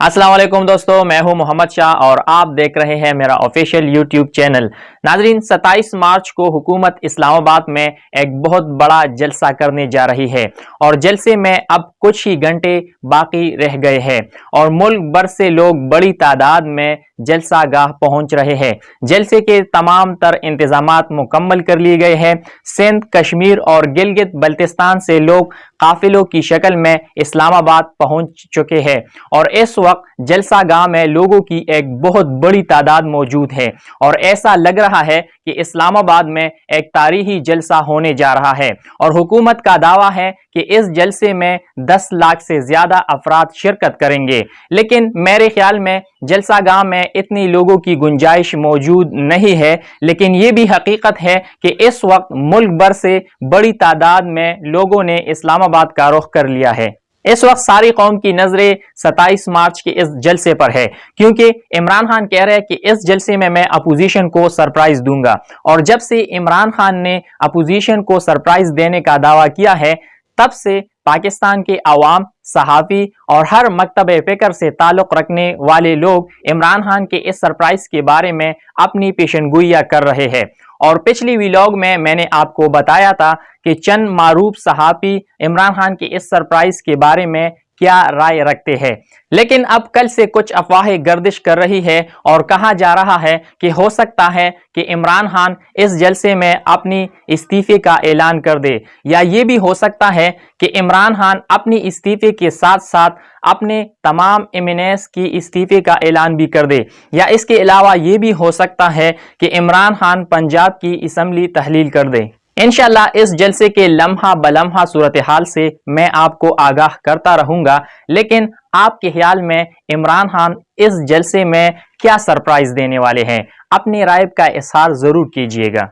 अस्सलाम वालेकुम दोस्तों, मैं हूं मोहम्मद शाह और आप देख रहे हैं मेरा ऑफिशियल यूट्यूब चैनल। नाजरीन, 27 मार्च को हुकूमत इस्लामाबाद में एक बहुत बड़ा जलसा करने जा रही है और जलसे में अब कुछ ही घंटे बाकी रह गए हैं और मुल्क भर से लोग बड़ी तादाद में जलसा गाह पहुंच रहे हैं। जलसे के तमाम तर इंतजामात मुकम्मल कर लिए गए हैं। सिंध, कश्मीर और गिलगित बल्तिस्तान से लोग काफिलों की शक्ल में इस्लामाबाद पहुंच चुके हैं और इस वक्त जलसा गाह में लोगों की एक बहुत बड़ी तादाद मौजूद है और ऐसा लग रहा है कि इस्लामाबाद में एक तारीखी जलसा होने जा रहा है और हुकूमत का दावा है कि इस जलसे में 10 लाख से ज्यादा अफराद शिरकत करेंगे। लेकिन मेरे ख्याल में जलसा गाह में इतनी लोगों की गुंजाइश मौजूद नहीं है, लेकिन ये भी हकीकत है कि इस वक्त मुल्क भर से बड़ी तादाद में लोगों ने इस्लामाबाद का रुख कर लिया है। इस वक्त सारी कौम की नजरें 27 मार्च के इस जलसे पर है, क्योंकि इमरान खान कह रहे हैं कि इस जलसे में मैं अपोजिशन को सरप्राइज दूंगा। और जब से इमरान खान ने अपोजिशन को सरप्राइज देने का दावा किया है, तब से पाकिस्तान के अवाम, सहाफ़ी और हर मकतब फ़िक्र से ताल्लुक़ रखने वाले लोग इमरान खान के इस सरप्राइज के बारे में अपनी पेशनगोइयाँ कर रहे हैं। और पिछली व्लॉग में मैंने आपको बताया था कि चंद मारूफ सहाफ़ी इमरान खान के इस सरप्राइज के बारे में क्या राय रखते हैं। लेकिन अब कल से कुछ अफवाहें गर्दिश कर रही है और कहा जा रहा है कि हो सकता है कि इमरान खान इस जलसे में अपनी इस्तीफे का ऐलान कर दे, या ये भी हो सकता है कि इमरान खान अपनी इस्तीफे के साथ साथ अपने तमाम एमएनएस की इस्तीफे का ऐलान भी कर दे, या इसके अलावा ये भी हो सकता है कि इमरान खान पंजाब की असम्बली तहलील कर दे। इंशाल्लाह इस जलसे के लम्हा बलम्हा सूरत हाल से मैं आपको आगाह करता रहूंगा। लेकिन आपके ख्याल में इमरान खान इस जलसे में क्या सरप्राइज देने वाले हैं? अपनी राय का इजहार जरूर कीजिएगा।